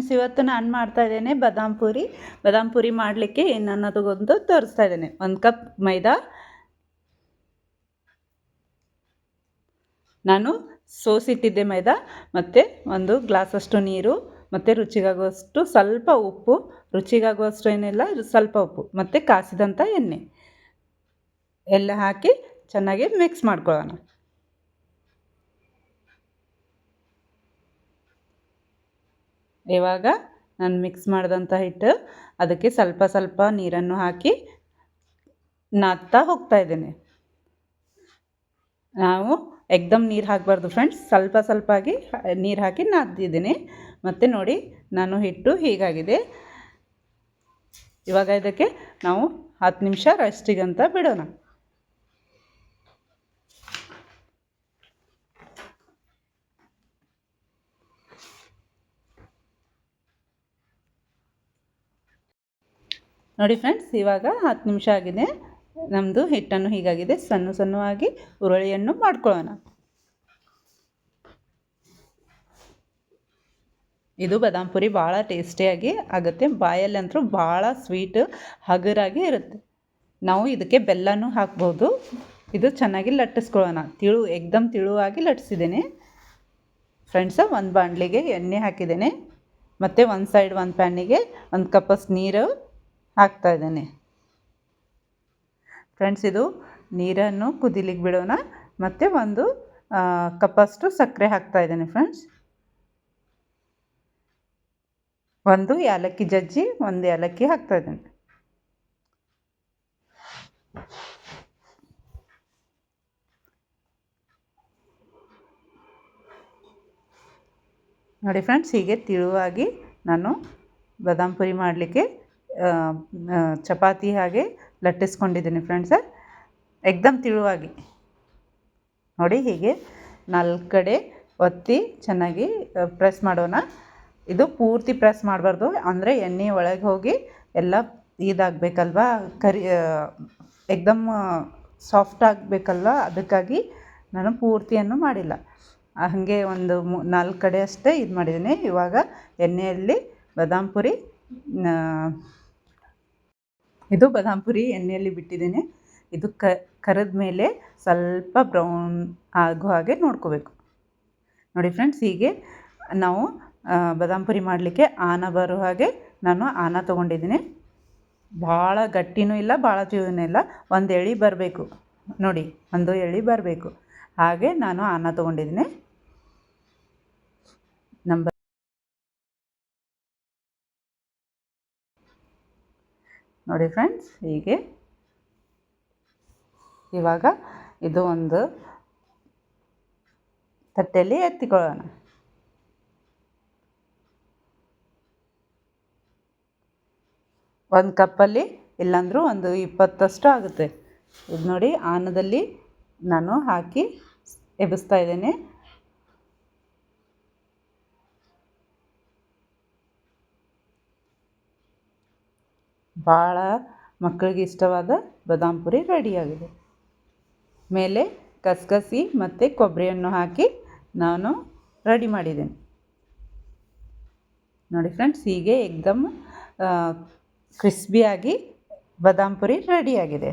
Friends, ಇವತ್ತು ನಾನು ಮಾಡ್ತಾಯಿದ್ದೇನೆ ಬಾದಾಮ್ ಪೂರಿ ಮಾಡಲಿಕ್ಕೆ ಏನನ್ನೋದೊಂದು ತೋರಿಸ್ತಾ ಇದ್ದೇನೆ. 1 ಕಪ್ ಮೈದಾ, ನಾನು ಸೋಸಿಟ್ಟಿದ್ದೆ ಮೈದಾ, ಮತ್ತು 1 ಗ್ಲಾಸಷ್ಟು ನೀರು, ಮತ್ತು ರುಚಿಗಾಗುವಷ್ಟು ಸ್ವಲ್ಪ ಉಪ್ಪು, ರುಚಿಗಾಗುವಷ್ಟು ಏನಿಲ್ಲ ಸ್ವಲ್ಪ ಉಪ್ಪು, ಮತ್ತು ಕಾಸಿದಂಥ ಎಣ್ಣೆ ಎಲ್ಲ ಹಾಕಿ ಚೆನ್ನಾಗಿ ಮಿಕ್ಸ್ ಮಾಡ್ಕೊಳ್ಳೋಣ. ಇವಾಗ ನಾನು ಮಿಕ್ಸ್ ಮಾಡಿದಂಥ ಹಿಟ್ಟು ಅದಕ್ಕೆ ಸ್ವಲ್ಪ ಸ್ವಲ್ಪ ನೀರನ್ನು ಹಾಕಿ ನಾದ್ತಾ ಹೋಗ್ತಾ ಇದ್ದೇನೆ. ನಾವು ಎಕ್ದಮ್ ನೀರು ಹಾಕಬಾರ್ದು ಫ್ರೆಂಡ್ಸ್, ಸ್ವಲ್ಪ ಸ್ವಲ್ಪ ಆಗಿ ನೀರು ಹಾಕಿ ನಾದ್ತಿದ್ದೀನಿ. ಮತ್ತು ನೋಡಿ, ನಾನು ಹಿಟ್ಟು ಹೀಗಾಗಿದೆ. ಇವಾಗ ಇದಕ್ಕೆ ನಾವು 10 ನಿಮಿಷ ರೆಸ್ಟಿಗಂತ ಬಿಡೋಣ. ನೋಡಿ ಫ್ರೆಂಡ್ಸ್, ಇವಾಗ 10 ನಿಮಿಷ ಆಗಿದೆ. ನಮ್ಮದು ಹಿಟ್ಟನ್ನು ಹೀಗಾಗಿದೆ. ಸಣ್ಣ ಸಣ್ಣವಾಗಿ ಉರುಳಿಯನ್ನು ಮಾಡ್ಕೊಳ್ಳೋಣ. ಇದು ಬಾದಾಮ್ ಪುರಿ ಭಾಳ ಟೇಸ್ಟಿಯಾಗಿ ಆಗುತ್ತೆ. ಬಾಯಲ್ಲಂತೂ ಭಾಳ ಸ್ವೀಟ್ ಹಗುರಾಗಿ ಇರುತ್ತೆ. ನಾವು ಇದಕ್ಕೆ ಬೆಲ್ಲನೂ ಹಾಕ್ಬೋದು. ಇದು ಚೆನ್ನಾಗಿ ಲಟ್ಟಿಸ್ಕೊಳ್ಳೋಣ. ಎಕ್ದಮ್ ತಿಳುವಾಗಿ ಲಟ್ಟಿಸಿದ್ದೇನೆ ಫ್ರೆಂಡ್ಸ. 1 ಬಾಣಲಿಗೆ ಎಣ್ಣೆ ಹಾಕಿದ್ದೇನೆ, ಮತ್ತು ಒಂದು ಸೈಡ್ 1 ಪ್ಯಾನಿಗೆ 1 ಕಪ್ಪಷ್ಟು ನೀರು ಹಾಕ್ತಾಯಿದ್ದೇನೆ ಫ್ರೆಂಡ್ಸ್. ಇದು ನೀರನ್ನು ಕುದಿಲಿಕ್ಕೆ ಬಿಡೋಣ. ಮತ್ತು 1 ಕಪ್ಪಷ್ಟು ಸಕ್ಕರೆ ಹಾಕ್ತಾಯಿದ್ದೇನೆ ಫ್ರೆಂಡ್ಸ್. 1 ಏಲಕ್ಕಿ ಜಜ್ಜಿ 1 ಏಲಕ್ಕಿ ಹಾಕ್ತಾಯಿದ್ದೇನೆ. ನೋಡಿ ಫ್ರೆಂಡ್ಸ್, ಹೀಗೆ ತಿಳುವಾಗಿ ನಾನು ಬಾದಾಮ್ ಪುರಿ ಮಾಡಲಿಕ್ಕೆ ಚಪಾತಿ ಹಾಗೆ ಲಟ್ಟಿಸ್ಕೊಂಡಿದ್ದೀನಿ ಫ್ರೆಂಡ್ಸ. ಎಕ್ದಮ್ ತಿಳುವಾಗಿ ನೋಡಿ, ಹೀಗೆ 4 ಕಡೆ ಒತ್ತಿ ಚೆನ್ನಾಗಿ ಪ್ರೆಸ್ ಮಾಡೋಣ. ಇದು ಪೂರ್ತಿ ಪ್ರೆಸ್ ಮಾಡಬಾರ್ದು, ಅಂದರೆ ಎಣ್ಣೆ ಒಳಗೆ ಹೋಗಿ ಎಲ್ಲ ಇದಾಗಬೇಕಲ್ವಾ, ಎಕ್ದಮ್ ಸಾಫ್ಟ್ ಆಗಬೇಕಲ್ವ, ಅದಕ್ಕಾಗಿ ನಾನು ಪೂರ್ತಿಯನ್ನು ಮಾಡಿಲ್ಲ. ಹಾಗೆ 4 ಕಡೆ ಅಷ್ಟೇ ಇದು ಮಾಡಿದ್ದೀನಿ. ಇವಾಗ ಎಣ್ಣೆಯಲ್ಲಿ ಬಾದಾಮ್ ಪುರಿ ಎಣ್ಣೆಯಲ್ಲಿ ಬಿಟ್ಟಿದ್ದೇನೆ. ಇದು ಕರಿದ ಮೇಲೆ ಸ್ವಲ್ಪ ಬ್ರೌನ್ ಆಗೋ ಹಾಗೆ ನೋಡ್ಕೋಬೇಕು. ನೋಡಿ ಫ್ರೆಂಡ್ಸ್, ಹೀಗೆ ನಾವು ಬಾದಾಮ್ ಪುರಿ ಮಾಡಲಿಕ್ಕೆ ಆನ ಬರೋ ಹಾಗೆ ನಾನು ಆನ ತೊಗೊಂಡಿದ್ದೀನಿ. ಭಾಳ ಗಟ್ಟಿನೂ ಇಲ್ಲ, ಭಾಳ ತಿಳುನೂ ಇಲ್ಲ, 1 ಎಳೆ ಬರಬೇಕು ನೋಡಿ, 1 ಎಳೆ ಬರಬೇಕು ಹಾಗೆ ನಾನು ಆನ ತೊಗೊಂಡಿದ್ದೀನಿ. ನೋಡಿ ಫ್ರೆಂಡ್ಸ್, ಹೀಗೆ ಇವಾಗ ಇದು ಒಂದು ತಟ್ಟೆಯಲ್ಲಿ ಎತ್ತಿಕೊಳ್ಳೋಣ. ಒಂದು ಕಪ್ಪಲ್ಲಿ ಇಲ್ಲಾಂದ್ರೂ 20 ಆಗುತ್ತೆ. ಇದು ನೋಡಿ, ಆನದಲ್ಲಿ ನಾನು ಹಾಕಿ ಎಬ್ಬಿಸ್ತಾ ಇದ್ದೇನೆ. ಭಾಳ ಮಕ್ಕಳಿಗೆ ಇಷ್ಟವಾದ ಬಾದಾಮ್ ಪುರಿ ರೆಡಿಯಾಗಿದೆ. ಮೇಲೆ ಕಸಕಸಿ ಮತ್ತು ಕೊಬ್ಬರಿಯನ್ನು ಹಾಕಿ ನಾನು ರೆಡಿ ಮಾಡಿದ್ದೇನೆ. ನೋಡಿ ಫ್ರೆಂಡ್ಸ್, ಹೀಗೆ ಎಕ್ದಮ್ ಕ್ರಿಸ್ಪಿಯಾಗಿ ಬಾದಾಮ್ ಪುರಿ ರೆಡಿಯಾಗಿದೆ.